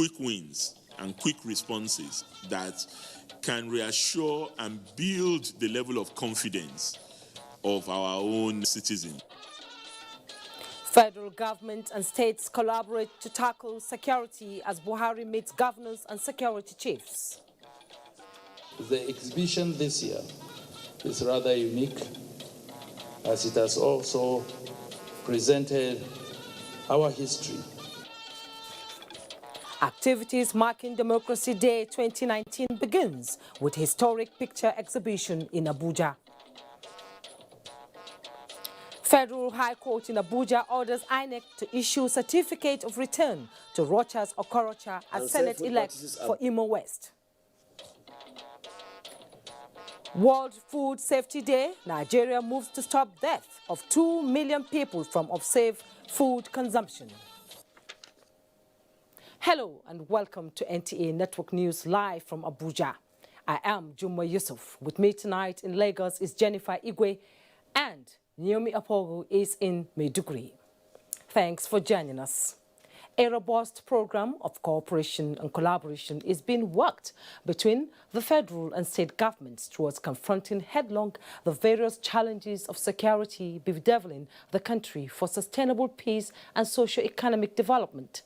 quick wins and quick responses that can reassure and build the level of confidence of our own citizens. Federal government and states collaborate to tackle security as Buhari meets governors and security chiefs. The exhibition this year is rather unique, as it has also presented our history. Activities marking Democracy Day 2019 begins with historic picture exhibition in Abuja. Federal High Court in Abuja orders INEC to issue certificate of return to Rochas Okorocha as Senate-elect for Imo West. World Food Safety Day, Nigeria moves to stop death of 2 million people from unsafe food consumption. Hello and welcome to NTA Network News live from Abuja. I am Juma Yusuf. With me tonight in Lagos is Jennifer Igwe and Naomi Apogo is in Maiduguri. Thanks for joining us. A robust program of cooperation and collaboration is being worked between the federal and state governments towards confronting headlong the various challenges of security bedeviling the country for sustainable peace and socio-economic development.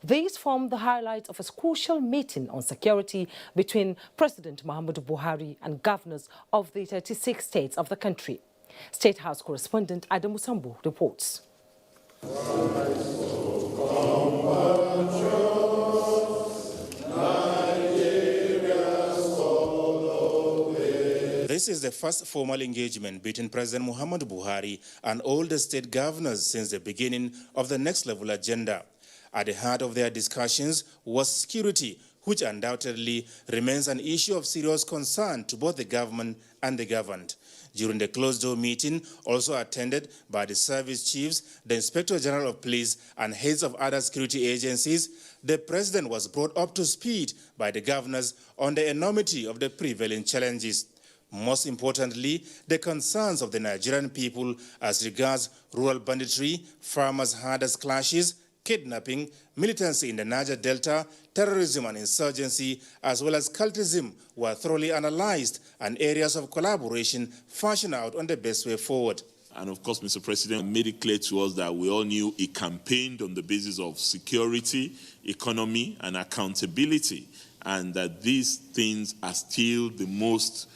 These form the highlights of a crucial meeting on security between President Muhammadu Buhari and governors of the 36 states of the country. State House correspondent Adamu Sambu reports. This is the first formal engagement between President Muhammadu Buhari and all the state governors since the beginning of the next level agenda. At the heart of their discussions was security, which undoubtedly remains an issue of serious concern to both the government and the governed. During the closed-door meeting, also attended by the service chiefs, the Inspector General of Police, and heads of other security agencies, the president was brought up to speed by the governors on the enormity of the prevailing challenges. Most importantly, the concerns of the Nigerian people as regards rural banditry, farmers-herders clashes, kidnapping, militancy in the Niger Delta, terrorism and insurgency, as well as cultism were thoroughly analyzed and areas of collaboration fashioned out on the best way forward. And of course, Mr. President made it clear to us that we all knew he campaigned on the basis of security, economy, and accountability, and that these things are still the most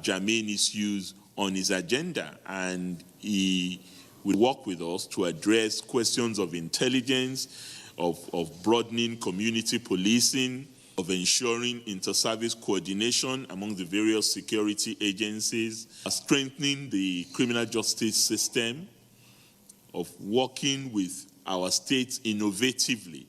germane issues on his agenda. And he will work with us to address questions of intelligence, of broadening community policing, of ensuring inter-service coordination among the various security agencies, strengthening the criminal justice system, of working with our states innovatively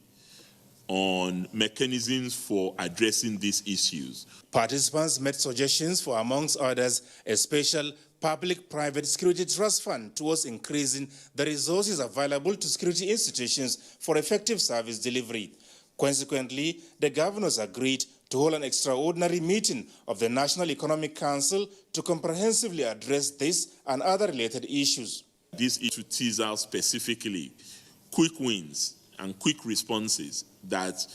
on mechanisms for addressing these issues. Participants made suggestions for, amongst others, a special public-private security trust fund towards increasing the resources available to security institutions for effective service delivery. Consequently, the governors agreed to hold an extraordinary meeting of the National Economic Council to comprehensively address this and other related issues. This issue teases out specifically quick wins and quick responses that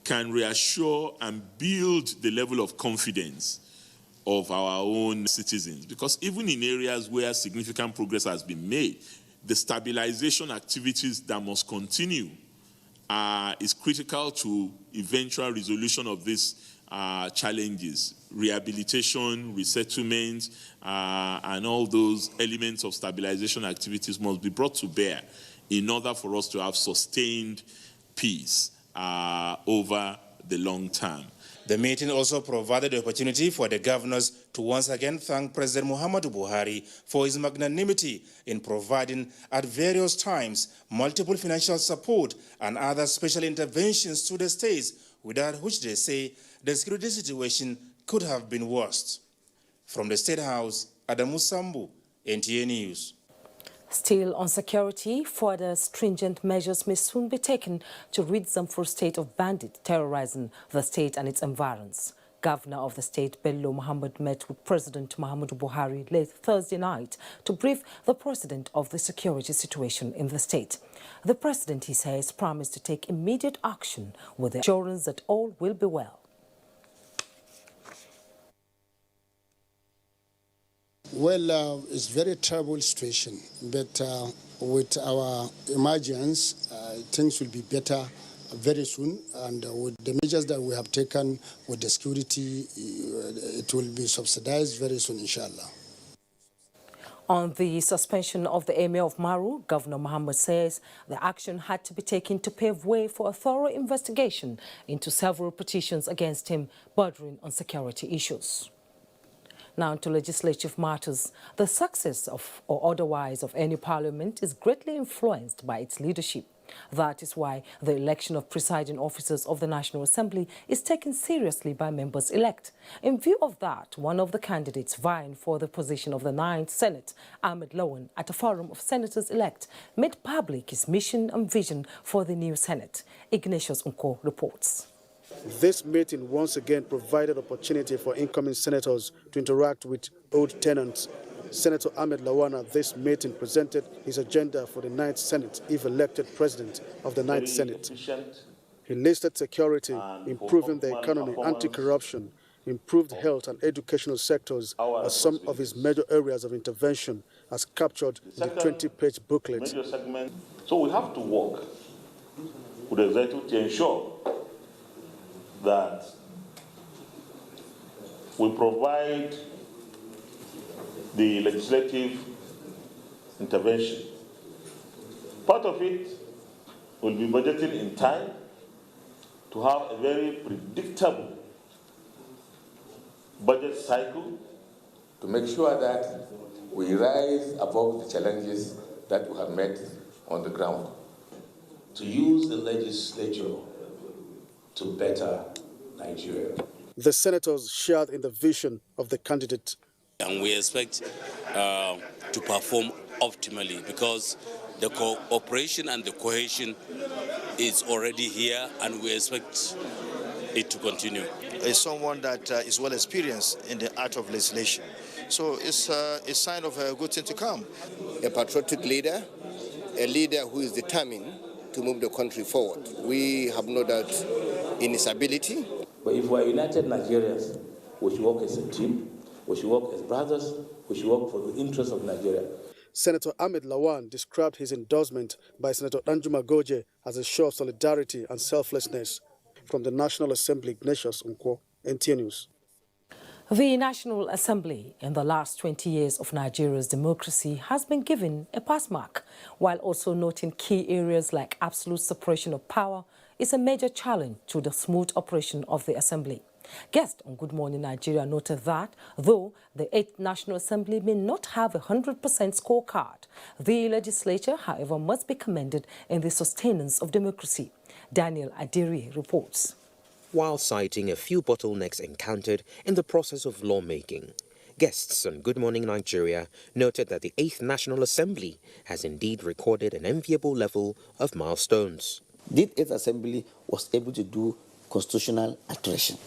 can reassure and build the level of confidence of our own citizens. Because even in areas where significant progress has been made, the stabilization activities that must continue is critical to eventual resolution of these challenges. Rehabilitation, resettlement, and all those elements of stabilization activities must be brought to bear in order for us to have sustained peace over the long term. The meeting also provided the opportunity for the governors to once again thank President Muhammadu Buhari for his magnanimity in providing at various times multiple financial support and other special interventions to the states, without which they say the security situation could have been worse. From the State House, Adamu Sambu, NTA News. Still on security, further stringent measures may soon be taken to rid Zamfara state of bandits terrorizing the state and its environs. Governor of the state, Bello Muhammad, met with President Muhammadu Buhari late Thursday night to brief the president of the security situation in the state. The president, he says, promised to take immediate action with the assurance that all will be well. Well, it's a very terrible situation, but with our emergence, things will be better very soon, and with the measures that we have taken with the security, it will be subsidized very soon, inshallah. On the suspension of the Emir of Maru, Governor Muhammad says the action had to be taken to pave way for a thorough investigation into several petitions against him bordering on security issues. Now to legislative matters. The success of or otherwise of any parliament is greatly influenced by its leadership. That is why the election of presiding officers of the National Assembly is taken seriously by members-elect. In view of that, one of the candidates vying for the position of the 9th Senate, Ahmed Lawan, at a forum of senators-elect, made public his mission and vision for the new Senate. Ignatius Unko reports. This meeting once again provided opportunity for incoming senators to interact with old tenants. Senator Ahmed Lawan at this meeting presented his agenda for the 9th Senate if elected president of the 9th Senate. He listed security, improving the economy, anti-corruption, improved health and educational sectors as some of his major areas of intervention as captured in the 20-page booklet. So we have to work with the executive to ensure that we provide the legislative intervention. Part of it will be budgeting in time to have a very predictable budget cycle. To make sure that we rise above the challenges that we have met on the ground. To use the legislature to better Nigeria. The senators shared in the vision of the candidate. And we expect to perform optimally because the cooperation and the cohesion is already here and we expect it to continue. Is someone that is well experienced in the art of legislation. So it's a sign of a good thing to come. A patriotic leader, a leader who is determined to move the country forward. We have no doubt in his ability. But if we are united Nigerians, we should work as a team, we should work as brothers, we should work for the interests of Nigeria. Senator Ahmed Lawan described his endorsement by Senator Danjuma Goje as a show of solidarity and selflessness. From the National Assembly, Ignatius Unko, NTA News. The National Assembly in the last 20 years of Nigeria's democracy has been given a pass mark, while also noting key areas like absolute separation of power is a major challenge to the smooth operation of the Assembly. Guest on Good Morning Nigeria noted that, though the 8th National Assembly may not have a 100% scorecard, the legislature, however, must be commended in the sustenance of democracy. Daniel Adiri reports. While citing a few bottlenecks encountered in the process of lawmaking, guests on Good Morning Nigeria noted that the 8th National Assembly has indeed recorded an enviable level of milestones. The 8th Assembly was able to do constitutional alteration.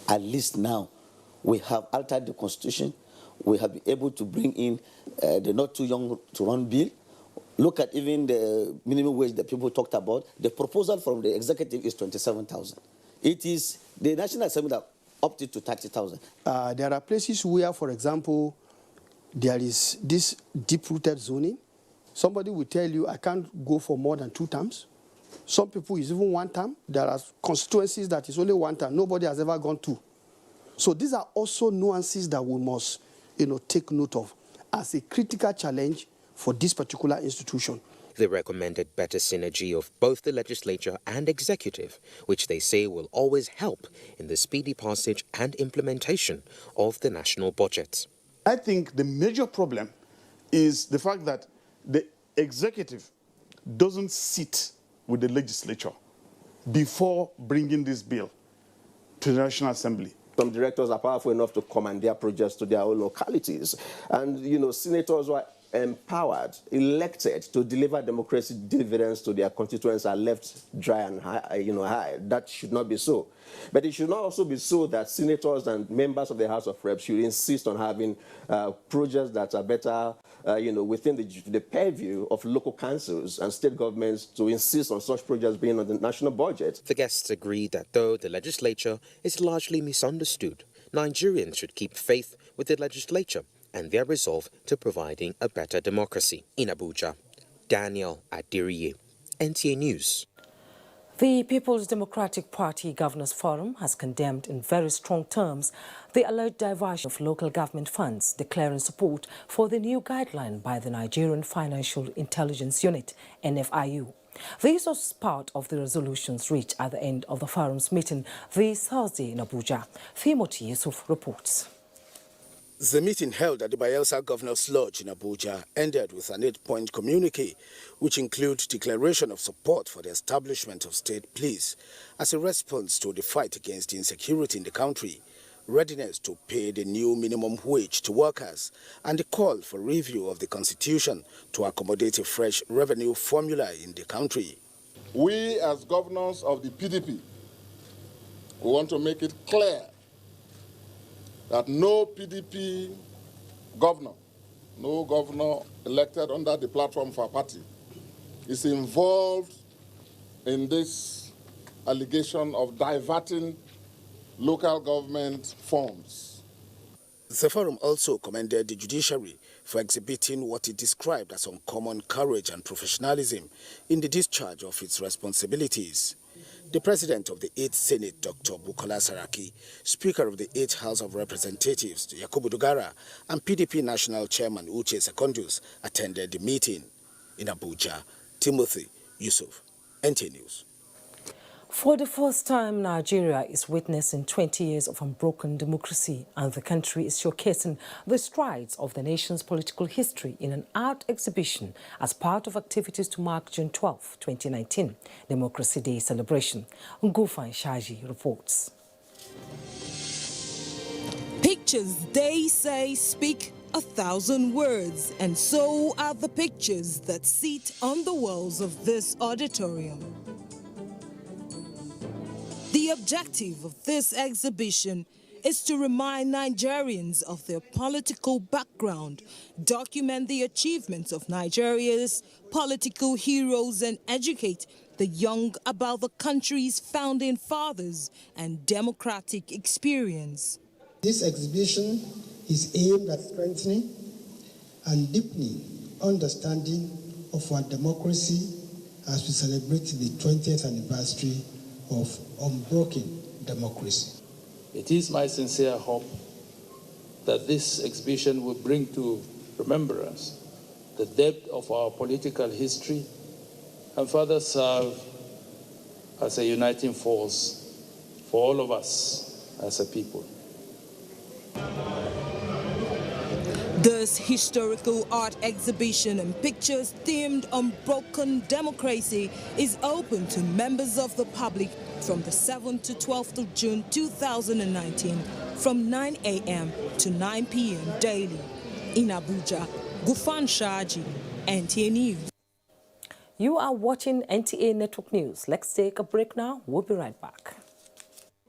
At least now, we have altered the Constitution. We have been able to bring in the not too young to run bill. Look at even the minimum wage that people talked about. The proposal from the executive is 27,000. It is the National Assembly that opted to 30,000. There are places where, for example, there is this deep-rooted zoning. Somebody will tell you, I can't go for more than 2 terms. Some people is even 1 term. There are constituencies that is only 1 term. Nobody has ever gone 2. So these are also nuances that we must, take note of as a critical challenge for this particular institution. They recommended better synergy of both the legislature and executive, which they say will always help in the speedy passage and implementation of the national budget. I think the major problem is the fact that the executive doesn't sit with the legislature before bringing this bill to the National Assembly. Some directors are powerful enough to command their projects to their own localities. And, senators were empowered, elected to deliver democracy dividends to their constituents are left dry and high. That should not be so. But it should not also be so that senators and members of the House of Reps should insist on having projects that are better, within the purview of local councils and state governments to insist on such projects being on the national budget. The guests agree that though the legislature is largely misunderstood, Nigerians should keep faith with the legislature and their resolve to providing a better democracy. In Abuja, Daniel Adiriye, NTA News. The People's Democratic Party Governors Forum has condemned in very strong terms the alleged diversion of local government funds, declaring support for the new guideline by the Nigerian Financial Intelligence Unit, NFIU. This was part of the resolutions reached at the end of the forum's meeting this Thursday in Abuja. Timothy Yusuf reports. The meeting held at the Bayelsa Governor's Lodge in Abuja ended with an 8-point communique, which includes declaration of support for the establishment of state police as a response to the fight against insecurity in the country, readiness to pay the new minimum wage to workers, and the call for review of the constitution to accommodate a fresh revenue formula in the country. We, as governors of the PDP, we want to make it clear that no PDP governor, no governor elected under the platform of our party, is involved in this allegation of diverting local government funds. The forum also commended the judiciary for exhibiting what it described as uncommon courage and professionalism in the discharge of its responsibilities. The President of the 8th Senate, Dr. Bukola Saraki, Speaker of the 8th House of Representatives, Yakubu Dogara, and PDP National Chairman Uche Secondus attended the meeting. In Abuja, Timothy Yusuf, NTA News. For the first time, Nigeria is witnessing 20 years of unbroken democracy, and the country is showcasing the strides of the nation's political history in an art exhibition as part of activities to mark June 12, 2019, Democracy Day celebration. Ngufan Shaji reports. Pictures, they say, speak 1,000 words, and so are the pictures that sit on the walls of this auditorium. The objective of this exhibition is to remind Nigerians of their political background, document the achievements of Nigeria's political heroes, and educate the young about the country's founding fathers and democratic experience. This exhibition is aimed at strengthening and deepening understanding of our democracy as we celebrate the 20th anniversary of unbroken democracy. It is my sincere hope that this exhibition will bring to remembrance the depth of our political history and further serve as a uniting force for all of us as a people. This historical art exhibition and pictures themed Unbroken Democracy is open to members of the public from the 7th to 12th of June 2019 from 9 a.m. to 9 p.m. daily. In Abuja, Gufan Shaji, NTA News. You are watching NTA Network News. Let's take a break now. We'll be right back.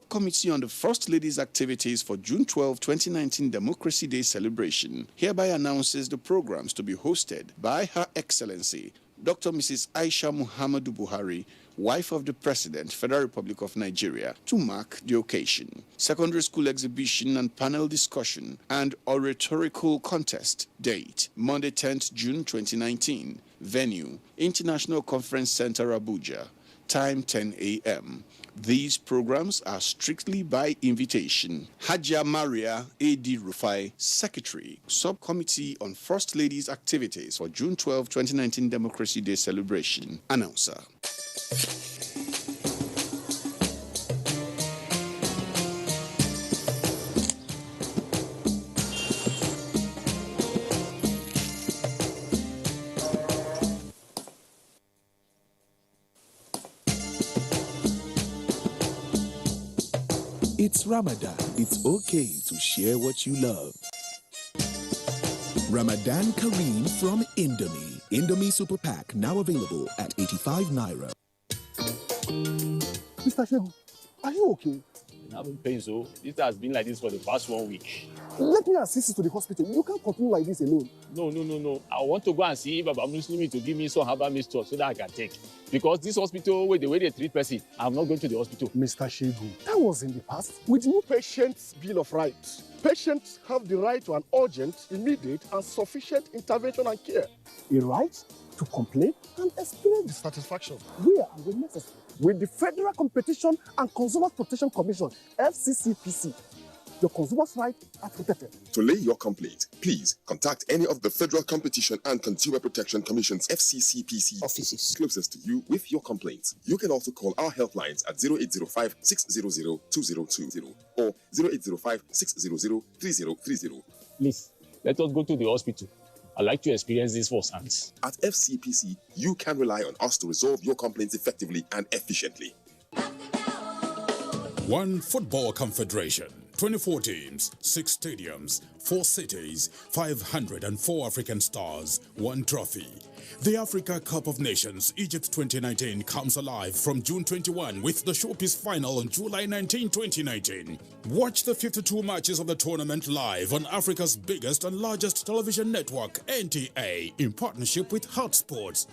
Committee on the First Lady's activities for June 12, 2019 Democracy Day celebration hereby announces the programs to be hosted by Her Excellency Dr. Mrs. Aisha Muhammadu Buhari, wife of the President, Federal Republic of Nigeria, to mark the occasion. Secondary school exhibition and panel discussion and oratorical contest. Date, Monday 10th June 2019. Venue, International Conference Center, Abuja. Time 10 a.m. These programs are strictly by invitation. Hajia Maria A.D. Rufai, Secretary, Subcommittee on First Ladies' Activities for June 12, 2019 Democracy Day celebration. Announcer. It's Ramadan. It's okay to share what you love. Ramadan Kareem from Indomie. Indomie Super Pack, now available at 85 Naira. Mr. Shegu, are you okay? I'm having pain, so this has been like this for the past 1 week. Let me assist you to the hospital. You can't continue like this alone. No. I want to go and see Baba Muslimi to give me some herbal mixture so that I can take. Because this hospital, the way they treat person, I'm not going to the hospital. Mr. Shegu, that was in the past. With new patients' Bill of Rights, patients have the right to an urgent, immediate, and sufficient intervention and care. A right to complain and experience dissatisfaction where and when necessary. With the Federal Competition and Consumer Protection Commission, FCCPC, your consumers' rights are protected. To lay your complaint, please contact any of the Federal Competition and Consumer Protection Commission's FCCPC offices closest to you with your complaints. You can also call our helplines at 0805 600 2020 or 0805 600 3030. Please, let us go to the hospital. I'd like to experience this firsthand. At FCPC, you can rely on us to resolve your complaints effectively and efficiently. One Football Confederation, 24 teams, 6 stadiums, 4 cities, 504 African stars, 1 trophy. The Africa Cup of Nations Egypt 2019 comes alive from June 21 with the showpiece final on July 19, 2019. Watch the 52 matches of the tournament live on Africa's biggest and largest television network, NTA, in partnership with Hot Sports.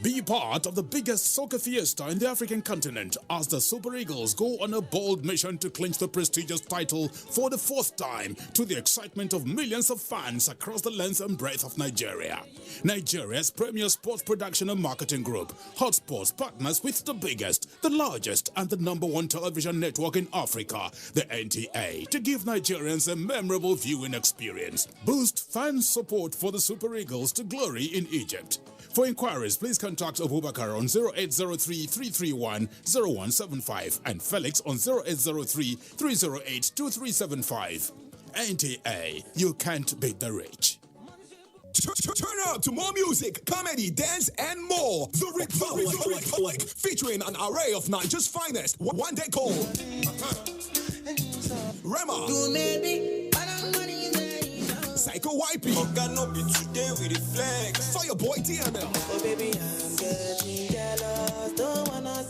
Be part of the biggest soccer fiesta in the African continent as the Super Eagles go on a bold mission to clinch the prestigious title for the 4th time, to the excitement of millions of fans across the length and breadth of Nigeria. Nigeria's premier sports production and marketing group, Hot Sports, partners with the biggest, the largest, and the #1 television network in Africa, the NTA, to give Nigerians a memorable viewing experience. Boost fan support for the Super Eagles to glory in Egypt. For inquiries, please contact Abubakar on 0803-331-0175 and Felix on 0803-308-2375. NTA, you can't beat the rich. Turn up to more music, comedy, dance, and more. The Republic, featuring an array of Nigeria's finest. One day called Rema, Psycho YP, Fireboy DML,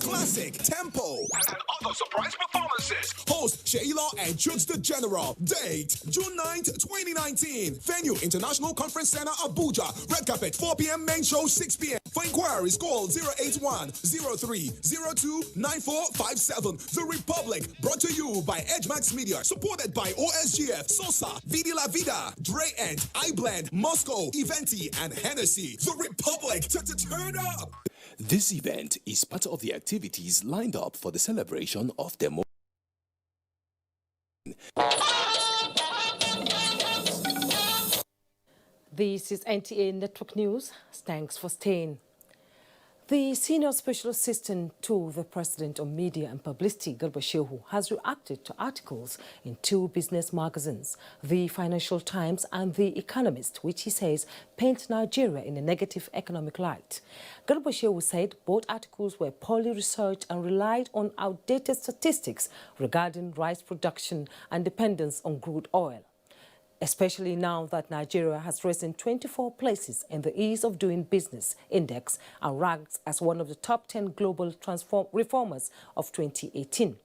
Classic Tempo, and other surprise performances. Host Sheila and Judge the General. Date June 9th, 2019. Venue International Conference Center, Abuja. Red carpet 4 p.m. Main show 6 p.m. For inquiries, call 081-0302-9457. The Republic, brought to you by Edgemax Media, supported by OSGF, Sosa, Vidi La Vida, Dre and iBlend, Moscow, Eventi, and Hennessy. The Republic, turn up. This event is part of the activities lined up for the celebration of democracy. This is NTA Network News. Thanks for staying. The Senior Special Assistant to the President on Media and Publicity, Garba Shehu, has reacted to articles in 2 business magazines, The Financial Times and The Economist, which he says paint Nigeria in a negative economic light. Garba Shehu said both articles were poorly researched and relied on outdated statistics regarding rice production and dependence on crude oil, especially now that Nigeria has risen 24 places in the Ease of Doing Business Index and ranks as one of the top 10 global reformers of 2018.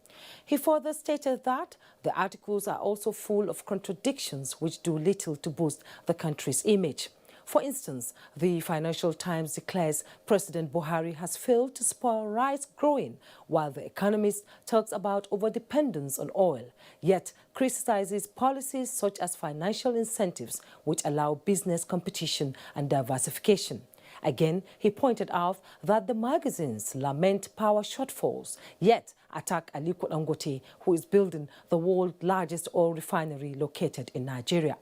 He further stated that the articles are also full of contradictions which do little to boost the country's image. For instance, the Financial Times declares President Buhari has failed to spur rice growing, while The Economist talks about overdependence on oil, yet criticizes policies such as financial incentives which allow business competition and diversification. Again, he pointed out that the magazines lament power shortfalls, yet attack Aliko Dangote, who is building the world's largest oil refinery located in Nigeria.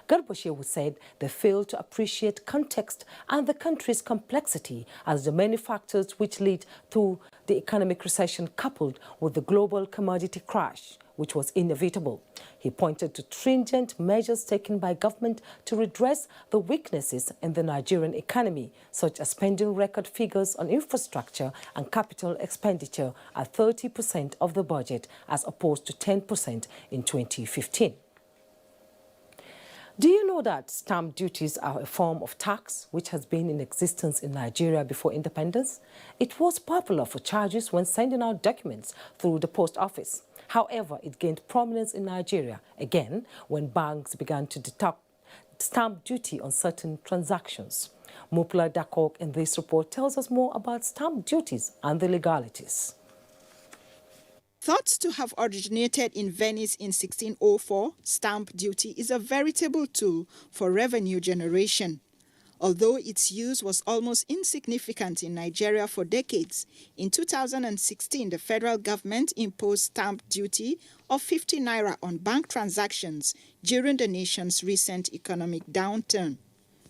Garba Shehu said they fail to appreciate context and the country's complexity as the many factors which lead to the economic recession coupled with the global commodity crash, which was inevitable. He pointed to stringent measures taken by government to redress the weaknesses in the Nigerian economy, such as spending record figures on infrastructure and capital expenditure at 30% of the budget as opposed to 10% in 2015. Do you know that stamp duties are a form of tax which has been in existence in Nigeria before independence? It was popular for charges when sending out documents through the post office. However, it gained prominence in Nigeria again when banks began to deduct stamp duty on certain transactions. Mupla Dakok in this report tells us more about stamp duties and the legalities. Thought to have originated in Venice in 1604, stamp duty is a veritable tool for revenue generation. Although its use was almost insignificant in Nigeria for decades, in 2016 the federal government imposed stamp duty of 50 naira on bank transactions during the nation's recent economic downturn.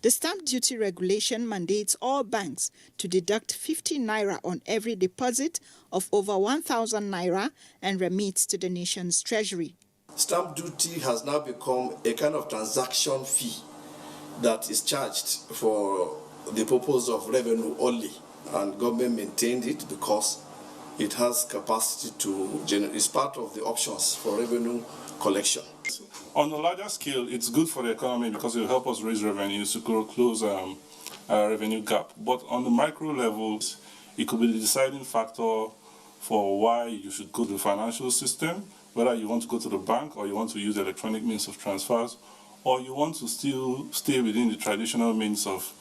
The stamp duty regulation mandates all banks to deduct 50 naira on every deposit of over 1,000 naira and remits to the nation's treasury. Stamp duty has now become a kind of transaction fee that is charged for the purpose of revenue only, and government maintained it because it has capacity to generate. It's part of the options for revenue collection. On a larger scale, it's good for the economy because it will help us raise revenues to close a revenue gap. But on the micro levels, it could be the deciding factor for why you should go to the financial system, whether you want to go to the bank or you want to use electronic means of transfers, or you want to still stay within the traditional means of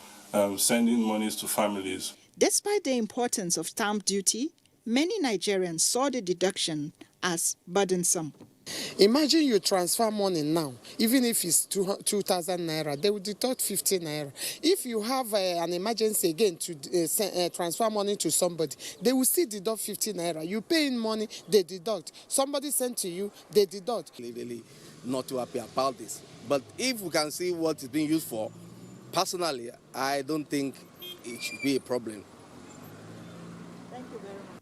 sending monies to families. Despite the importance of stamp duty, many Nigerians saw the deduction as burdensome. Imagine you transfer money now, even if it's 2,000 naira, they will deduct 50 naira. If you have an emergency again to transfer money to somebody, they will still deduct 50 naira. You pay in money, they deduct. Somebody sent to you, they deduct. Really not too happy about this. But if we can see what it's being used for, personally, I don't think it should be a problem. Thank you very much.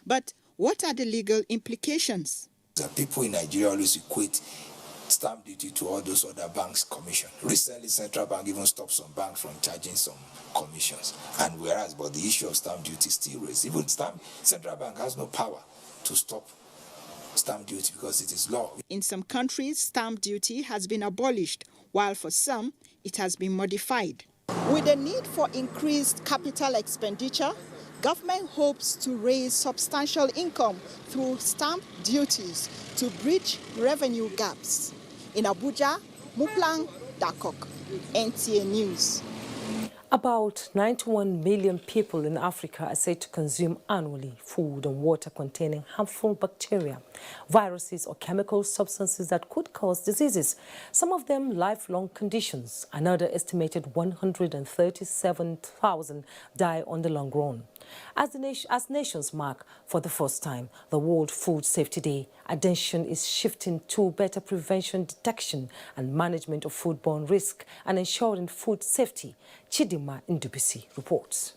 But what are the legal implications? The people in Nigeria always equate stamp duty to all those other banks' commission. Recently, Central Bank even stopped some banks from charging some commissions. And whereas, but the issue of stamp duty still raised. Even Central Bank has no power to stop stamp duty because it is law. In some countries, stamp duty has been abolished, while for some, it has been modified. With the need for increased capital expenditure, government hopes to raise substantial income through stamp duties to bridge revenue gaps. In Abuja, Muplang Dakok, NTA News. About 91 million people in Africa are said to consume annually food and water containing harmful bacteria, viruses or chemical substances that could cause diseases, some of them lifelong conditions. Another estimated 137,000 die on the long run. As nations mark for the first time the World Food Safety Day, attention is shifting to better prevention, detection and management of foodborne risk and ensuring food safety. Chidima Ndubisi reports.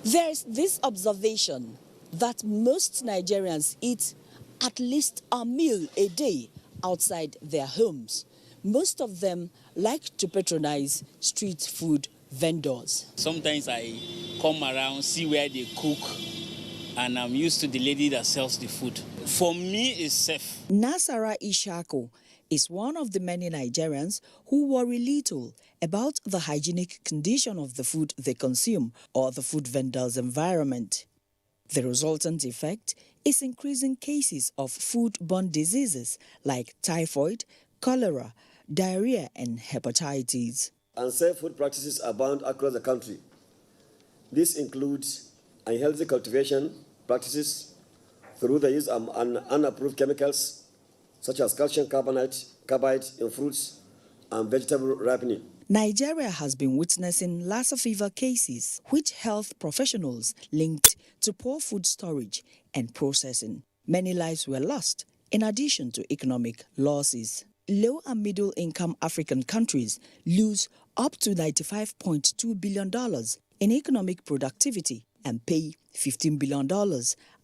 There is this observation that most Nigerians eat at least a meal a day outside their homes. Most of them like to patronize street food vendors. Sometimes I come around, see where they cook, and I'm used to the lady that sells the food. For me, it's safe. Nasara Ishako is one of the many Nigerians who worry little about the hygienic condition of the food they consume or the food vendor's environment. The resultant effect is increasing cases of foodborne diseases like typhoid, cholera, diarrhea, and hepatitis. Unsafe food practices abound across the country. This includes unhealthy cultivation practices through the use of unapproved chemicals such as calcium carbide in fruits and vegetable ripening. Nigeria has been witnessing Lassa fever cases, which health professionals linked to poor food storage and processing. Many lives were lost, in addition to economic losses. Low and middle-income African countries lose up to $95.2 billion in economic productivity and pay $15 billion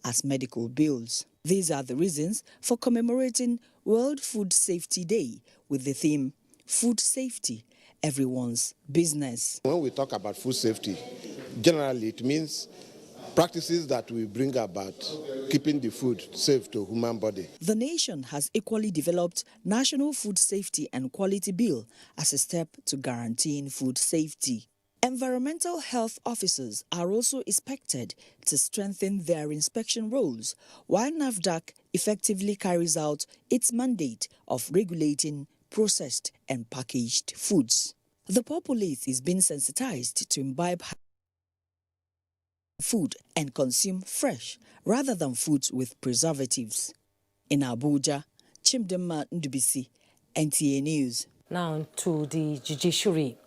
as medical bills. These are the reasons for commemorating World Food Safety Day with the theme, Food Safety, Everyone's Business. When we talk about food safety, generally it means practices that will bring about keeping the food safe to human body. The nation has equally developed National Food Safety and Quality Bill as a step to guaranteeing food safety. Environmental health officers are also expected to strengthen their inspection roles, while NAFDAC effectively carries out its mandate of regulating processed and packaged foods. The populace is being sensitized to imbibe food and consume fresh rather than foods with preservatives. In Abuja, Chimdema Ndubisi, NTA News. Now to the judiciary.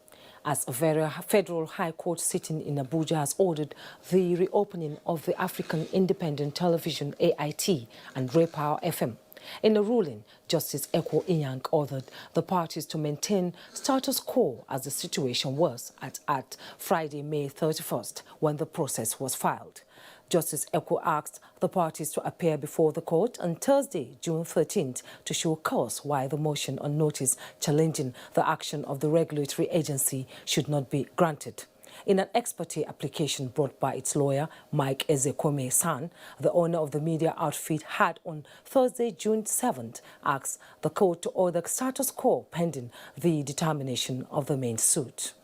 As a federal high court sitting in Abuja has ordered the reopening of the African Independent Television AIT and Repower FM. In a ruling, Justice Ekwo Inyang ordered the parties to maintain status quo as the situation was at Friday, May 31st, when the process was filed. Justice Ekwo asked the parties to appear before the court on Thursday, June 13th, to show cause why the motion on notice challenging the action of the regulatory agency should not be granted. In an ex parte application brought by its lawyer, Mike Ezekome-san, the owner of the media outfit had on Thursday, June 7th, asked the court to order status quo pending the determination of the main suit.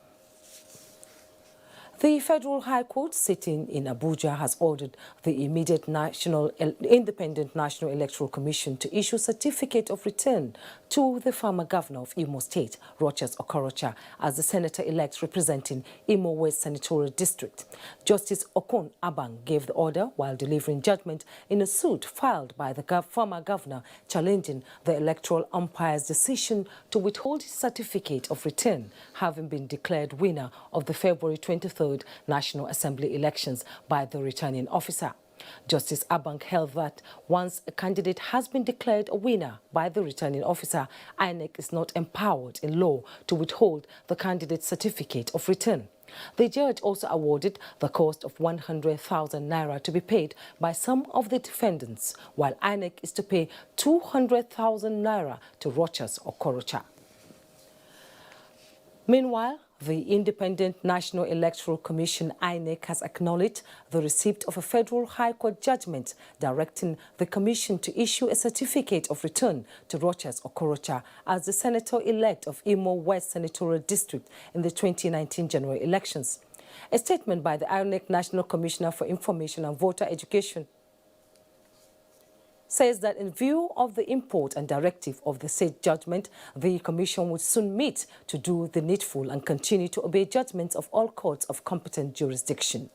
The Federal High Court sitting in Abuja has ordered the immediate Independent National Electoral Commission to issue certificate of return to the former governor of Imo State, Rochas Okorocha, as the senator-elect representing Imo West Senatorial District. Justice Okon Abang gave the order while delivering judgment in a suit filed by the former governor challenging the electoral umpire's decision to withhold his certificate of return, having been declared winner of the February 23rd National Assembly elections by the returning officer. Justice Abang held that once a candidate has been declared a winner by the returning officer, INEC is not empowered in law to withhold the candidate's certificate of return. The judge also awarded the cost of 100,000 naira to be paid by some of the defendants, while INEC is to pay 200,000 naira to Rochas Okorocha. Meanwhile, the Independent National Electoral Commission, INEC, has acknowledged the receipt of a federal high court judgment directing the commission to issue a certificate of return to Rochas Okorocha as the senator-elect of Imo West Senatorial District in the 2019 general elections. A statement by the INEC National Commissioner for Information and Voter Education says that in view of the import and directive of the said judgment, the Commission would soon meet to do the needful and continue to obey judgments of all courts of competent jurisdiction.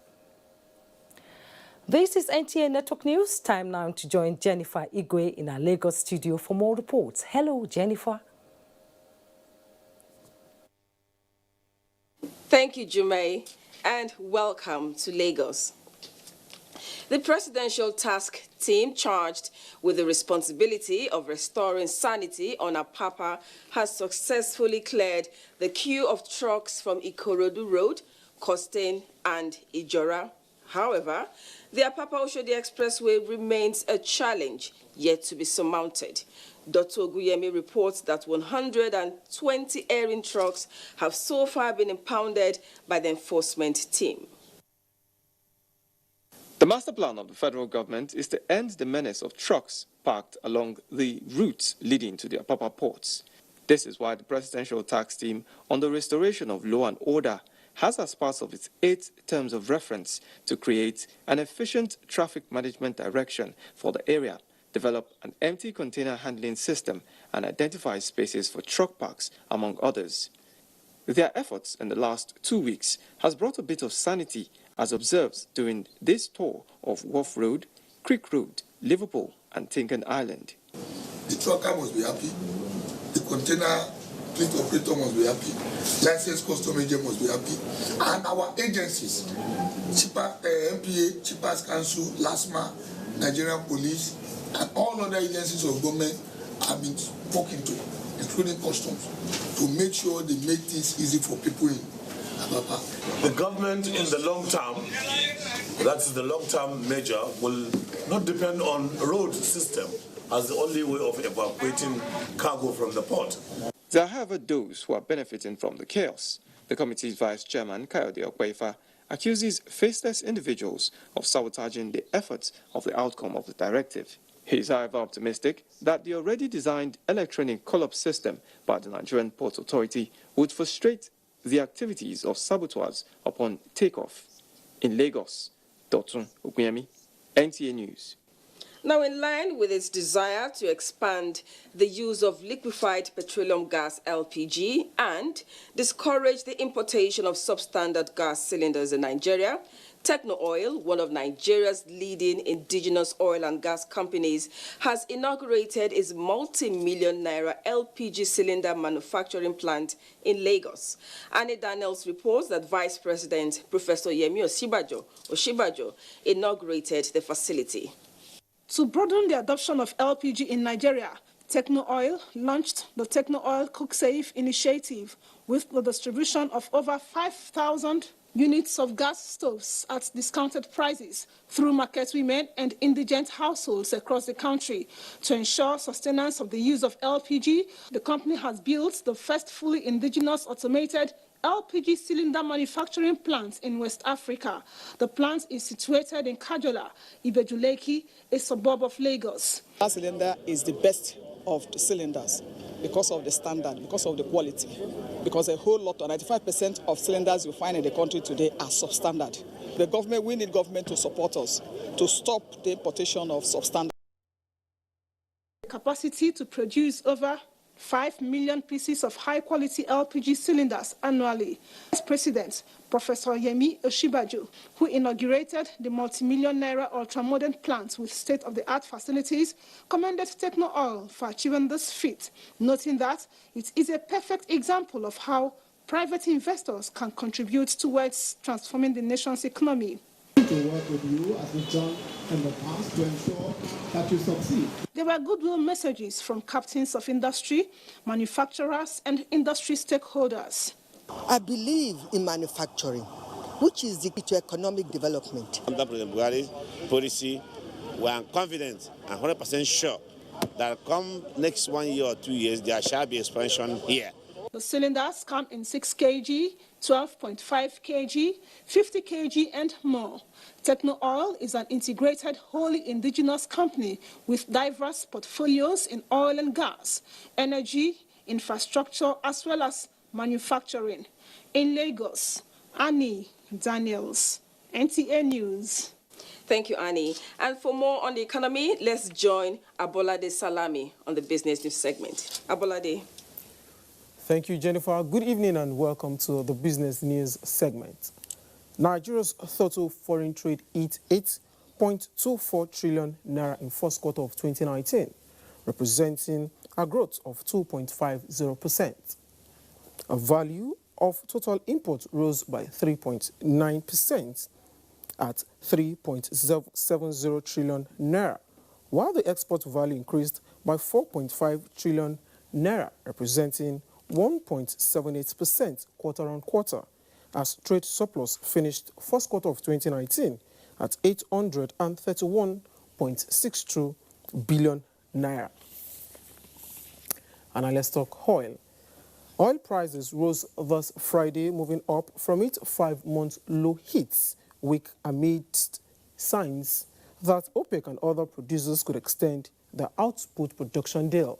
This is NTA Network News. Time now to join Jennifer Igwe in our Lagos studio for more reports. Hello, Jennifer. Thank you, Jumei, and welcome to Lagos. The Presidential Task Team charged with the responsibility of restoring sanity on Apapa has successfully cleared the queue of trucks from Ikorodu Road, Costain, and Ijora. However, the Apapa-Oshodi Expressway remains a challenge yet to be surmounted. Dr. Oguyemi reports that 120 airing trucks have so far been impounded by the enforcement team. The master plan of the federal government is to end the menace of trucks parked along the routes leading to the Apapa ports. This is why the Presidential Task Team on the restoration of law and order has as part of its 8 terms of reference to create an efficient traffic management direction for the area, develop an empty container handling system, and identify spaces for truck parks, among others. Their efforts in the last 2 weeks has brought a bit of sanity as observed during this tour of Wharf Road, Creek Road, Liverpool, and Tinken Island. The trucker must be happy, the container fleet operator must be happy, licensed custom agent must be happy, and our agencies, NTA, Chippers Council, LASMA, Nigerian Police, and all other agencies of government have been spoken to, including customs, to make sure they make things easy for people in Apapa. The government in the long term, that is the long-term measure, will not depend on road system as the only way of evacuating cargo from the port. There are, however, those who are benefiting from the chaos. The committee's vice chairman, Kayode Okwefa, accuses faceless individuals of sabotaging the efforts of the outcome of the directive. He is, however, optimistic that the already designed electronic call-up system by the Nigerian Port Authority would frustrate the activities of saboteurs upon takeoff. In Lagos, Dotun Ogunyemi, NTA News. Now, in line with its desire to expand the use of liquefied petroleum gas LPG and discourage the importation of substandard gas cylinders in Nigeria, Techno Oil, one of Nigeria's leading indigenous oil and gas companies, has inaugurated its multi-million naira LPG cylinder manufacturing plant in Lagos. Annie Daniels reports that Vice President Professor Yemi Oshibajo inaugurated the facility. To broaden the adoption of LPG in Nigeria, Techno Oil launched the Techno Oil Cook Safe initiative with the distribution of over 5,000 units of gas stoves at discounted prices through market women and indigent households across the country. To ensure sustenance of the use of LPG, the company has built the first fully indigenous automated LPG cylinder manufacturing plant in West Africa. The plant is situated in Kajola, Ibejuleki, a suburb of Lagos. Our cylinder is the best of the cylinders because of the standard, because of the quality, because a whole lot, 95% of cylinders you find in the country today are substandard. The government, we need government to support us to stop the importation of substandard. Capacity to produce over 5 million pieces of high-quality LPG cylinders annually. Vice President Professor Yemi Oshibajo, who inaugurated the multi-million naira ultra-modern plant with state-of-the-art facilities, commended Techno Oil for achieving this feat, noting that it is a perfect example of how private investors can contribute towards transforming the nation's economy. To work with you as we've done in the past to ensure that you succeed. There were goodwill messages from captains of industry, manufacturers, and industry stakeholders. I believe in manufacturing, which is the key to economic development. Under President Buhari's policy, we are confident and 100% sure that come next 1 year or 2 years, there shall be expansion here. The cylinders come in 6 kg, 12.5 kg, 50 kg, and more. Techno Oil is an integrated, wholly indigenous company with diverse portfolios in oil and gas, energy, infrastructure, as well as manufacturing. In Lagos, Annie Daniels, NTA News. Thank you, Annie. And for more on the economy, let's join Abolade Salami on the Business News segment. Abolade. Thank you, Jennifer. Good evening and welcome to the Business News segment. Nigeria's total foreign trade hit 8.24 trillion naira in first quarter of 2019, representing a growth of 2.50%. A value of total import rose by 3.9% at 3.70 trillion naira, while the export value increased by 4.5 trillion naira, representing 1.78% quarter-on-quarter, as trade surplus finished first quarter of 2019 at 831.62 billion naira. And now let's talk oil. Oil prices rose this Friday, moving up from its 5-month low hits week amidst signs that OPEC and other producers could extend their output production deal.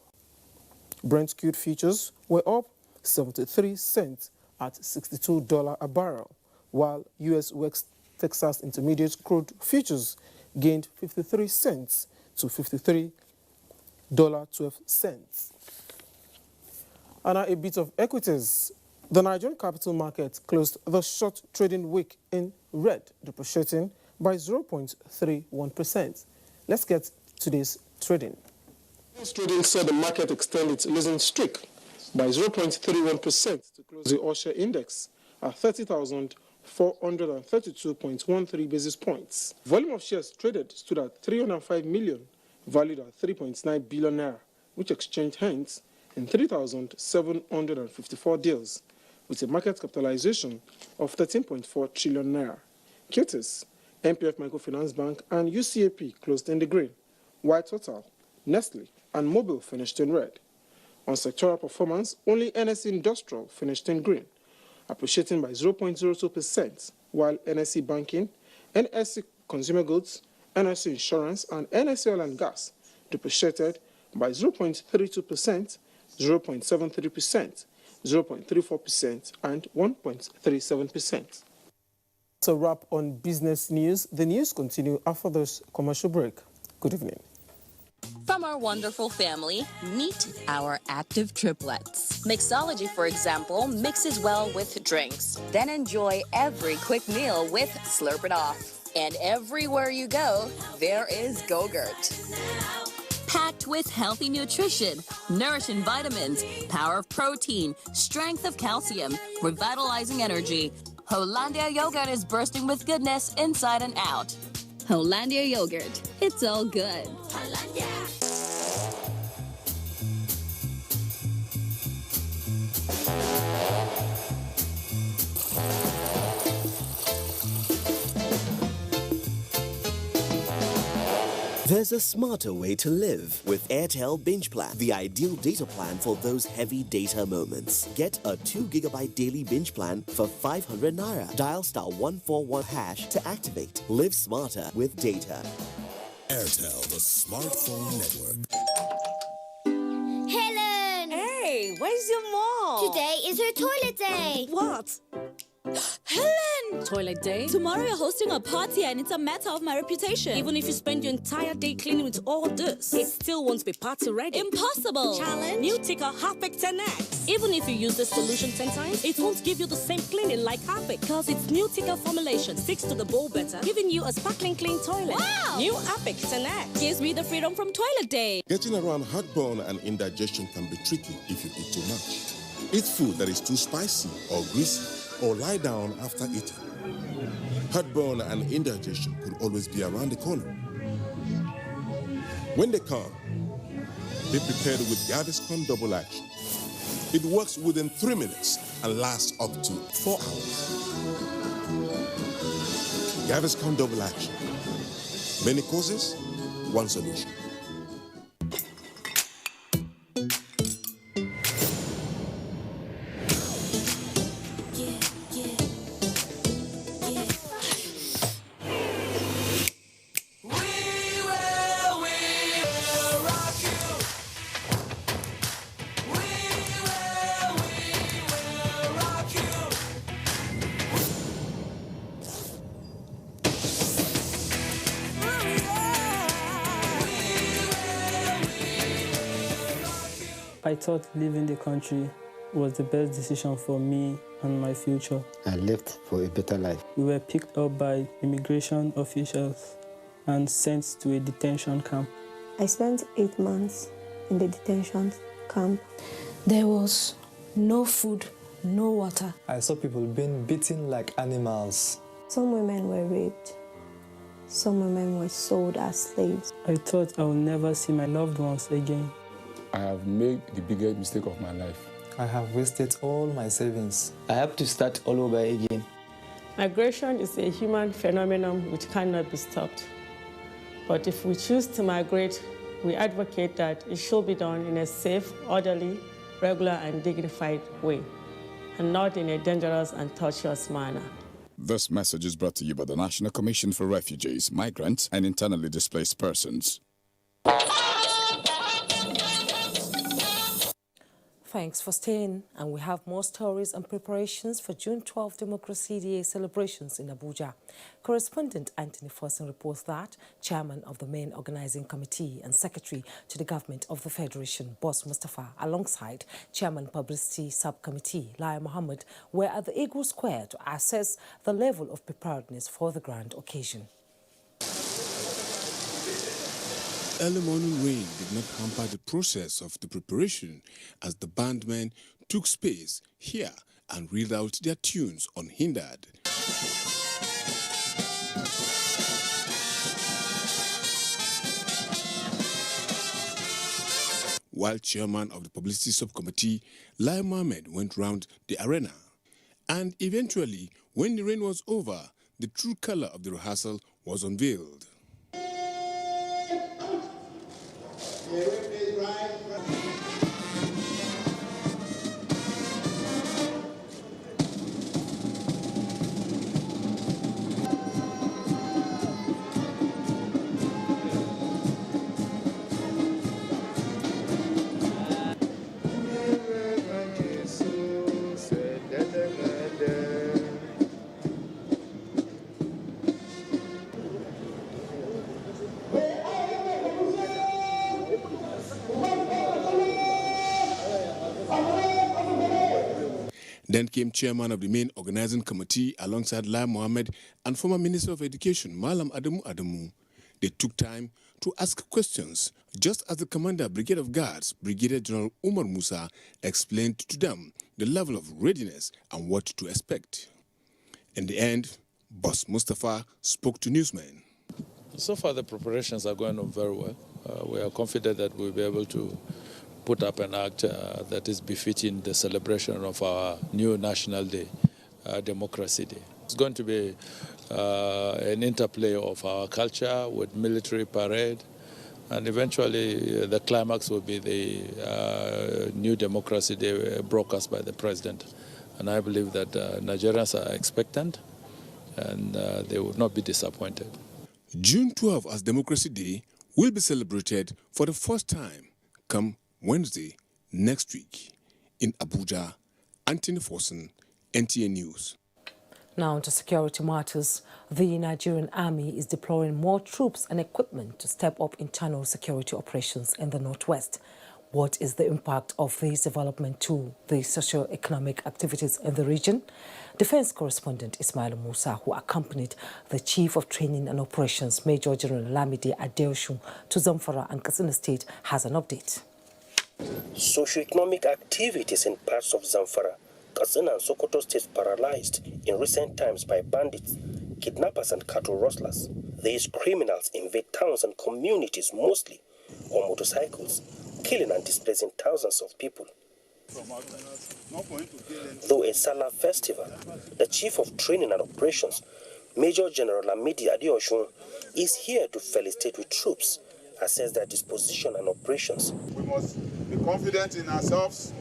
Brent crude futures were up 73 cents at $62 a barrel, while U.S. West Texas Intermediate crude futures gained 53 cents to $53.12. And now a bit of equities. The Nigerian capital market closed the short trading week in red, depreciating by 0.31%. Let's get today's trading. Trading saw the market extend its losing streak by 0.31% to close the All-Share Index at 30,432.13 basis points. Volume of shares traded stood at 305 million, valued at 3.9 billion naira, which exchanged hands in 3,754 deals, with a market capitalization of 13.4 trillion naira. QTIS, MPF Microfinance Bank, and UCAP closed in the green, while Total, Nestle, and Mobil finished in red. On sectoral performance, only NS Industrial finished in green, appreciating by 0.02%, while NSE Banking, NSE Consumer Goods, NSE Insurance, and NSE Oil and Gas depreciated by 0.32%, 0.73%, 0.34%, and 1.37%. To wrap on business news, the news continue after this commercial break. Good evening. From our wonderful family, meet our active triplets. Mixology, for example, mixes well with drinks. Then enjoy every quick meal with Slurp It Off. And everywhere you go, there is Go-Gurt. Packed with healthy nutrition, nourishing vitamins, power of protein, strength of calcium, revitalizing energy, Hollandia yogurt is bursting with goodness inside and out. Hollandia yogurt, it's all good. There's a smarter way to live with Airtel Binge Plan, the ideal data plan for those heavy data moments. Get a 2 GB daily binge plan for 500 Naira. Dial *141# to activate. Live smarter with data. Airtel, the smartphone network. Helen! Hey, where's your mom? Today is her toilet day. What? Helen! Toilet day? Tomorrow you're hosting a party and it's a matter of my reputation. Even if you spend your entire day cleaning with all this, it still won't be party ready. Impossible! Challenge? New Ticker Harpic 10X. Even if you use this solution 10 times, it won't give you the same cleaning like Harpic because its new Ticker formulation sticks to the bowl better, giving you a sparkling clean toilet. Wow! New Harpic 10X gives me the freedom from toilet day. Getting around heartburn and indigestion can be tricky if you eat too much. Eat food that is too spicy or greasy, or lie down after eating. Heartburn and indigestion could always be around the corner. When they come, be prepared with Gaviscon Double Action. It works within 3 minutes and lasts up to 4 hours. Gaviscon Double Action. Many causes, one solution. I thought leaving the country was the best decision for me and my future. I left for a better life. We were picked up by immigration officials and sent to a detention camp. I spent 8 months in the detention camp. There was no food, no water. I saw people being beaten like animals. Some women were raped. Some women were sold as slaves. I thought I would never see my loved ones again. I have made the biggest mistake of my life. I have wasted all my savings. I have to start all over again. Migration is a human phenomenon which cannot be stopped. But if we choose to migrate, we advocate that it should be done in a safe, orderly, regular, and dignified way, and not in a dangerous and tortuous manner. This message is brought to you by the National Commission for Refugees, Migrants, and Internally Displaced Persons. Thanks for staying, and we have more stories and preparations for June 12 Democracy Day celebrations in Abuja. Correspondent Anthony Forson reports that Chairman of the Main Organizing Committee and Secretary to the Government of the Federation, Boss Mustafa, alongside Chairman Publicity Subcommittee, Lai Mohammed, were at the Eagle Square to assess the level of preparedness for the grand occasion. Early morning rain did not hamper the process of the preparation as the bandmen took space here and read out their tunes unhindered. While chairman of the publicity subcommittee, Lai Mohammed went round the arena. And eventually, when the rain was over, the true color of the rehearsal was unveiled. Then came chairman of the main organizing committee alongside Lai Mohammed and former Minister of Education, Malam Adamu Adamu. They took time to ask questions, just as the Commander Brigade of Guards, Brigadier General Umar Musa, explained to them the level of readiness and what to expect. In the end, Boss Mustafa spoke to newsmen. So far, the preparations are going on very well. We are confident that we'll be able to put up an act that is befitting the celebration of our new National Day, Democracy Day. It's going to be an interplay of our culture with military parade, and eventually the climax will be the new Democracy Day broadcast by the President. And I believe that Nigerians are expectant and they will not be disappointed. June 12 as Democracy Day will be celebrated for the first time come Wednesday next week in Abuja. Anthony Forson, NTA News. Now to security matters. The Nigerian Army is deploying more troops and equipment to step up internal security operations in the Northwest. What is the impact of this development to the socio-economic activities in the region? Defense correspondent Ismail Musa, who accompanied the Chief of Training and Operations, Major General Lamide Adeosun, to Zamfara and Katsina State, has an update. Socio-economic activities in parts of Zamfara, Katsina and Sokoto states paralyzed in recent times by bandits, kidnappers and cattle rustlers. These criminals invade towns and communities mostly on motorcycles, killing and displacing thousands of people. Though a Salah festival, the Chief of Training and Operations, Major General Lamide Adeosun, is here to felicitate with troops, assess their disposition and operations. We must be confident in ourselves.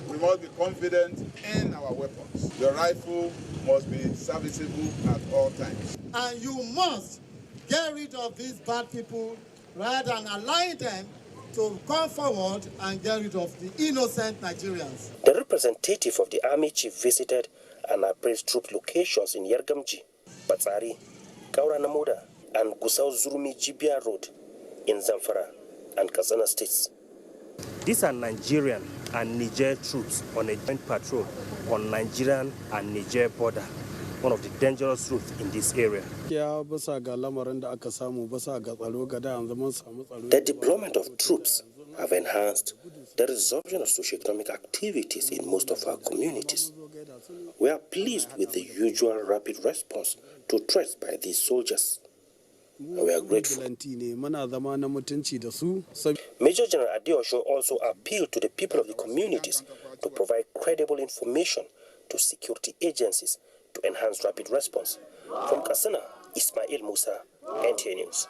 We must be confident in our weapons. The rifle must be serviceable at all times. And you must get rid of these bad people rather than allowing them to come forward and get rid of the innocent Nigerians. The representative of the Army Chief visited and appraised troop locations in Yergamji, Batsari, Kauranamuda, and Gusau Zurumi Jibia Road in Zamfara and Katsina states. These are Nigerian and Niger troops on a joint patrol on Nigerian and Niger border, one of the dangerous routes in this area. The deployment of troops have enhanced the resumption of socio-economic activities in most of our communities. We are pleased with the usual rapid response to threats by these soldiers. We are grateful. Major General Adeosun also appealed to the people of the communities to provide credible information to security agencies to enhance rapid response. From Katsina, Ismail Musa, NTA News.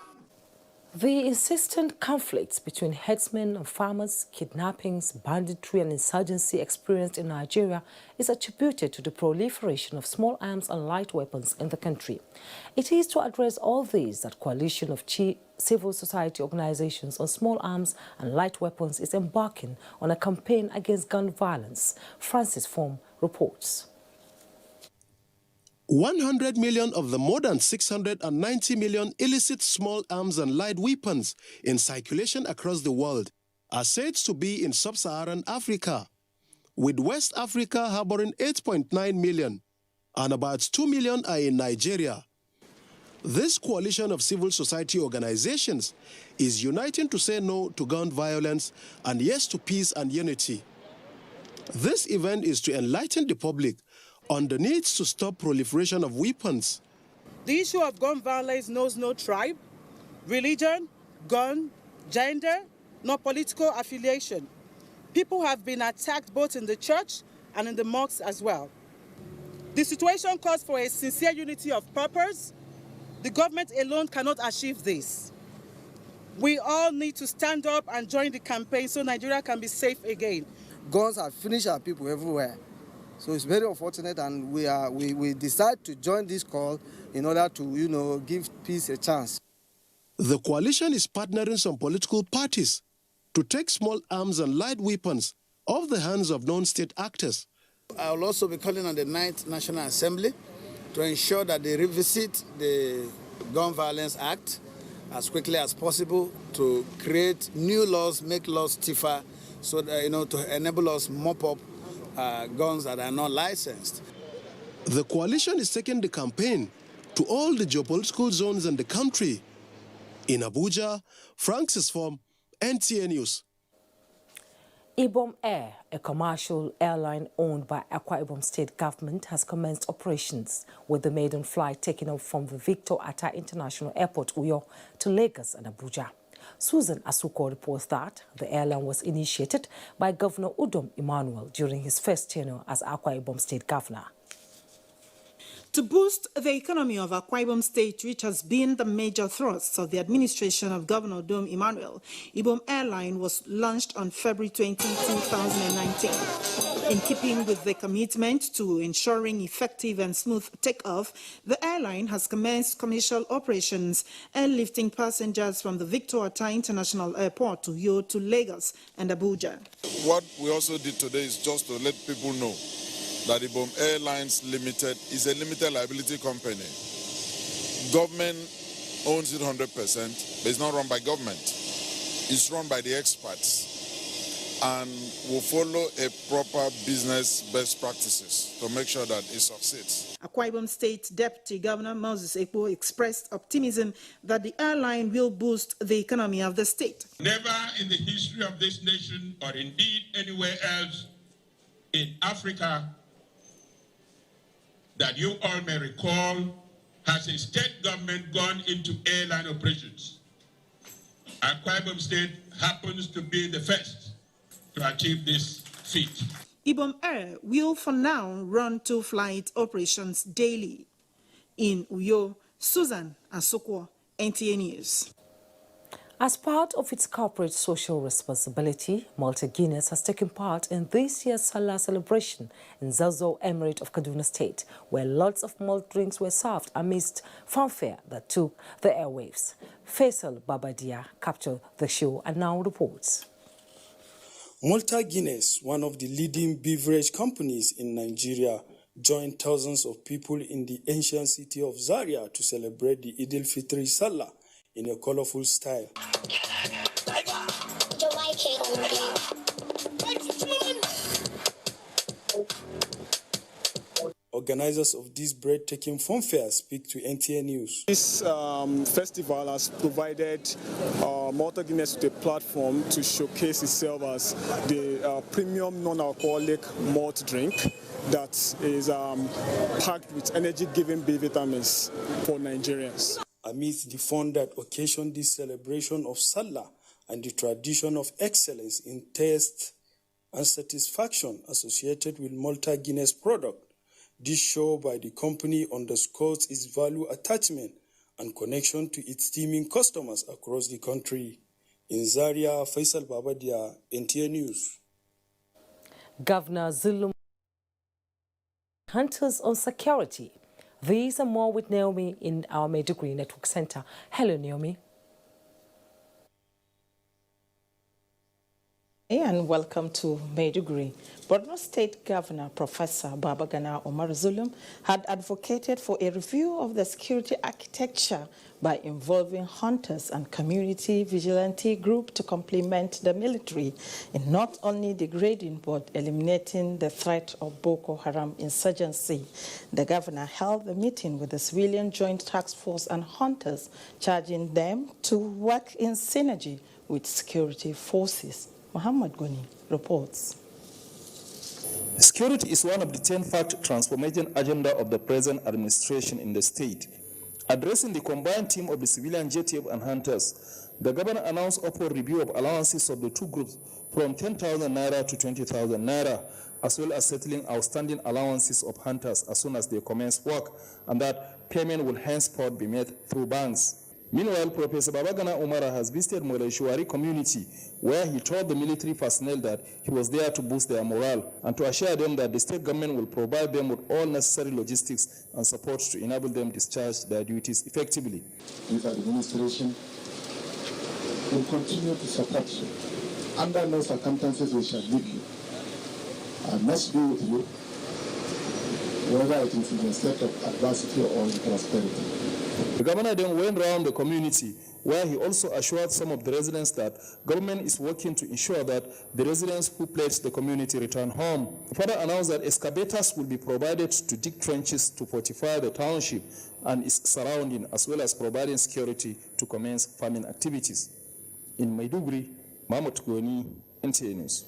The insistent conflicts between herdsmen and farmers, kidnappings, banditry and insurgency experienced in Nigeria is attributed to the proliferation of small arms and light weapons in the country. It is to address all these that coalition of civil society organizations on small arms and light weapons is embarking on a campaign against gun violence. Francis Form reports. 100 million of the more than 690 million illicit small arms and light weapons in circulation across the world are said to be in sub-Saharan Africa, with West Africa harboring 8.9 million and about 2 million are in Nigeria. This coalition of civil society organizations is uniting to say no to gun violence and yes to peace and unity. This event is to enlighten the public on the needs to stop proliferation of weapons. The issue of gun violence knows no tribe, religion, gun, gender, nor political affiliation. People have been attacked both in the church and in the mosques as well. The situation calls for a sincere unity of purpose. The government alone cannot achieve this. We all need to stand up and join the campaign so Nigeria can be safe again. Guns have finished our people everywhere. So it's very unfortunate, and we decide to join this call in order to, give peace a chance. The coalition is partnering some political parties to take small arms and light weapons off the hands of non-state actors. I will also be calling on the 9th National Assembly to ensure that they revisit the Gun Violence Act as quickly as possible to create new laws, make laws stiffer, so that, to enable us mop up guns that are not licensed. The coalition is taking the campaign to all the geopolitical zones in the country. In Abuja, Francis Form, NTA News. Ibom Air, a commercial airline owned by Akwa Ibom State government, has commenced operations with the maiden flight taking off from the Victor Atta International Airport, Uyo, to Lagos and Abuja. Susan Asuko reports that the airline was initiated by Governor Udom Emmanuel during his first tenure as Akwa Ibom State governor. To boost the economy of Akwa Ibom State, which has been the major thrust of the administration of Governor Udom Emmanuel, Ibom Airline was launched on February 20, 2019. In keeping with the commitment to ensuring effective and smooth takeoff, the airline has commenced commercial operations, airlifting passengers from the Victor Atta International Airport to Uyo to Lagos and Abuja. What we also did today is just to let people know that Ibom Airlines Limited is a limited liability company. Government owns it 100%, but it's not run by government. It's run by the experts and will follow a proper business best practices to make sure that it succeeds. Akwa Ibom State Deputy Governor Moses Ekpo expressed optimism that the airline will boost the economy of the state. Never in the history of this nation, or indeed anywhere else in Africa, that you all may recall, has a state government gone into airline operations. Akwa Ibom State happens to be the first to achieve this feat. Ibom Air will for now run 2 flight operations daily. In Uyo, Susan Asokwo, NTA News. As part of its corporate social responsibility, Malta Guinness has taken part in this year's Salah celebration in Zazo Emirate of Kaduna State, where lots of malt drinks were served amidst fanfare that took the airwaves. Faisal Babadia captured the show and now reports. Malta Guinness, one of the leading beverage companies in Nigeria, joined thousands of people in the ancient city of Zaria to celebrate the Eid al-Fitr Salah in a colorful style. Organizers of this breathtaking fun fair speak to NTA News. This festival has provided Malta Guinness with a platform to showcase itself as the premium non-alcoholic malt drink that is packed with energy-giving B vitamins for Nigerians. Amidst the fun that occasioned this celebration of Salah and the tradition of excellence in taste and satisfaction associated with Malta Guinness product, this show by the company underscores its value attachment and connection to its teeming customers across the country. In Zaria, Faisal Babadia, NTA News. Governor Zulum hunters on security. These and more with Naomi in our Maiduguri Network Center. Hello, Naomi. And welcome to Maiduguri. Borno State Governor Professor Babagana Omar Zulum had advocated for a review of the security architecture by involving hunters and community vigilante group to complement the military in not only degrading but eliminating the threat of Boko Haram insurgency. The governor held a meeting with the Civilian Joint Task Force and hunters, charging them to work in synergy with security forces. Muhammad Goni reports. Security is one of the 10-fact transformation agenda of the present administration in the state. Addressing the combined team of the civilian JTF and hunters, the governor announced upward review of allowances of the two groups from 10,000 naira to 20,000 naira, as well as settling outstanding allowances of hunters as soon as they commence work, and that payment will henceforth be made through banks. Meanwhile, Professor Babagana Umara has visited Moleshuari community, where he told the military personnel that he was there to boost their morale and to assure them that the state government will provide them with all necessary logistics and support to enable them discharge their duties effectively. This administration will continue to support you. Under no circumstances we shall leave you. I must be with you, whether it is in a state of adversity or in prosperity. The governor then went around the community where he also assured some of the residents that government is working to ensure that the residents who pledged the community return home. He further announced that excavators will be provided to dig trenches to fortify the township and its surrounding, as well as providing security to commence farming activities. In Maiduguri, Mahmoud Goni, NTA News.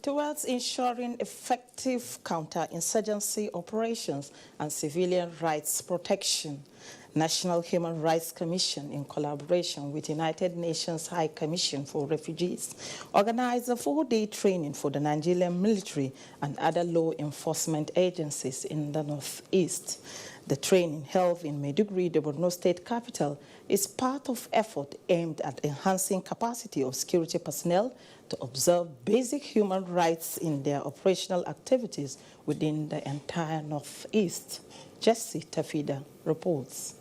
Towards ensuring effective counter-insurgency operations and civilian rights protection, National Human Rights Commission, in collaboration with United Nations High Commission for Refugees, organized a 4-day training for the Nigerian military and other law enforcement agencies in the Northeast. The training, held in Maiduguri, the Borno State capital, is part of effort aimed at enhancing capacity of security personnel to observe basic human rights in their operational activities within the entire Northeast. Jesse Tafida reports.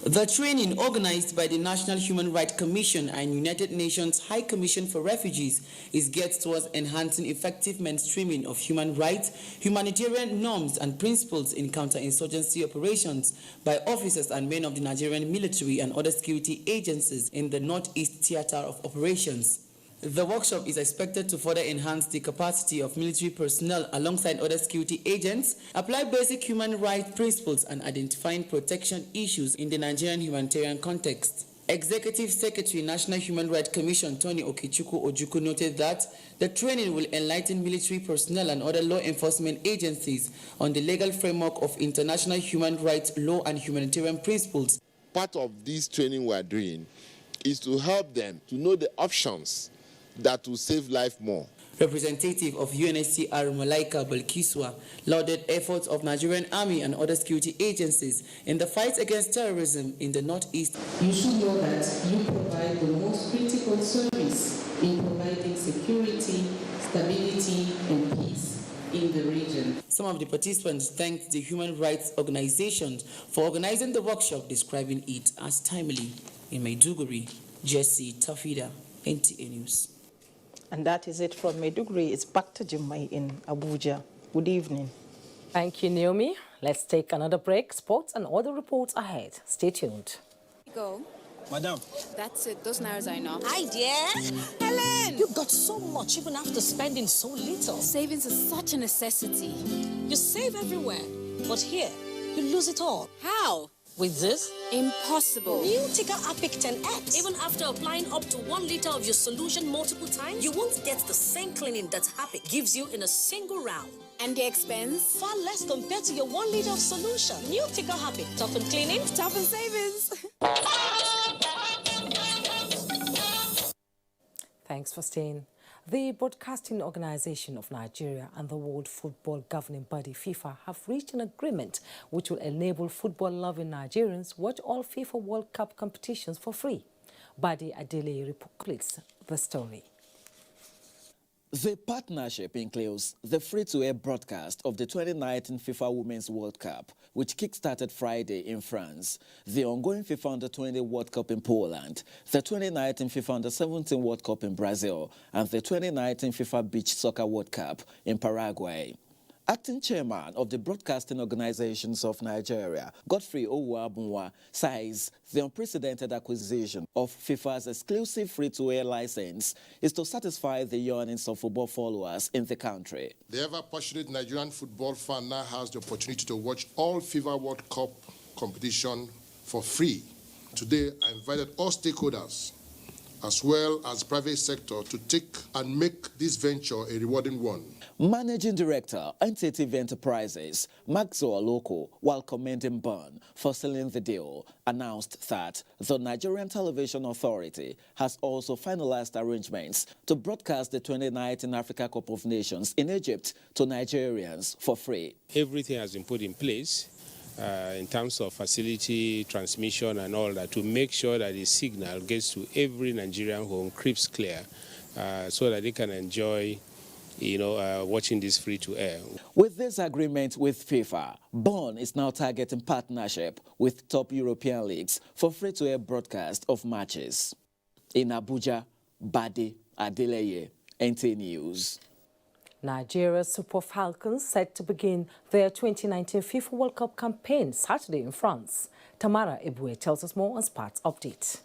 The training, organized by the National Human Rights Commission and United Nations High Commission for Refugees, is geared towards enhancing effective mainstreaming of human rights, humanitarian norms and principles in counterinsurgency operations by officers and men of the Nigerian military and other security agencies in the Northeast Theater of Operations. The workshop is expected to further enhance the capacity of military personnel alongside other security agents, apply basic human rights principles, and identifying protection issues in the Nigerian humanitarian context. Executive Secretary, National Human Rights Commission, Tony Okechukwu Ojukwu, noted that the training will enlighten military personnel and other law enforcement agencies on the legal framework of international human rights law and humanitarian principles. Part of this training we are doing is to help them to know the options that will save life more. Representative of UNHCR Malaika Balkiswa lauded efforts of Nigerian Army and other security agencies in the fight against terrorism in the Northeast. You should know that you provide the most critical service in providing security, stability, and peace in the region. Some of the participants thanked the human rights organizations for organizing the workshop, describing it as timely. In Maiduguri, Jesse Tafida, NTA News. And that is it from Maiduguri. It's back to Jummai in Abuja. Good evening. Thank you, Naomi. Let's take another break. Sports and other reports ahead. Stay tuned. Go. Madam. That's it. Those naira are enough. Hi, dear. Helen! You got so much even after spending so little. Savings is such a necessity. You save everywhere. But here, you lose it all. How? With this? Impossible. New Tika Apic 10X. Even after applying up to 1 liter of your solution multiple times, you won't get the same cleaning that Apic gives you in a single round. And the expense? Far less compared to your 1 liter of solution. New Tika Apic. Tough in cleaning, tough in savings. Thanks for staying. The Broadcasting Organization of Nigeria and the World Football Governing Body FIFA have reached an agreement which will enable football-loving Nigerians watch all FIFA World Cup competitions for free. Badi Adele completes the story. The partnership includes the free-to-air broadcast of the 2019 FIFA Women's World Cup, which kick-started Friday in France, the ongoing FIFA Under-20 World Cup in Poland, the 2019 FIFA Under-17 World Cup in Brazil, and the 2019 FIFA Beach Soccer World Cup in Paraguay. Acting chairman of the Broadcasting Organizations of Nigeria, Godfrey Owuabunwa, says the unprecedented acquisition of FIFA's exclusive free-to-air license is to satisfy the yearnings of football followers in the country. The ever-passionate Nigerian football fan now has the opportunity to watch all FIFA World Cup competition for free. Today, I invited all stakeholders, as well as private sector, to take and make this venture a rewarding one. Managing Director, NTA Enterprises, Maxwell Oloko, while commending Byrne for sealing the deal, announced that the Nigerian Television Authority has also finalized arrangements to broadcast the 2019 Africa Cup of Nations in Egypt to Nigerians for free. Everything has been put in place in terms of facility, transmission and all that to make sure that the signal gets to every Nigerian home crisp clear so that they can enjoy watching this free-to-air. With this agreement with FIFA, Byrne is now targeting partnership with top European leagues for free-to-air broadcast of matches. In Abuja, Badi Adeleye, NTA News. Nigeria's Super Falcons set to begin their 2019 FIFA World Cup campaign Saturday in France. Tamara Ebue tells us more on Sports Update.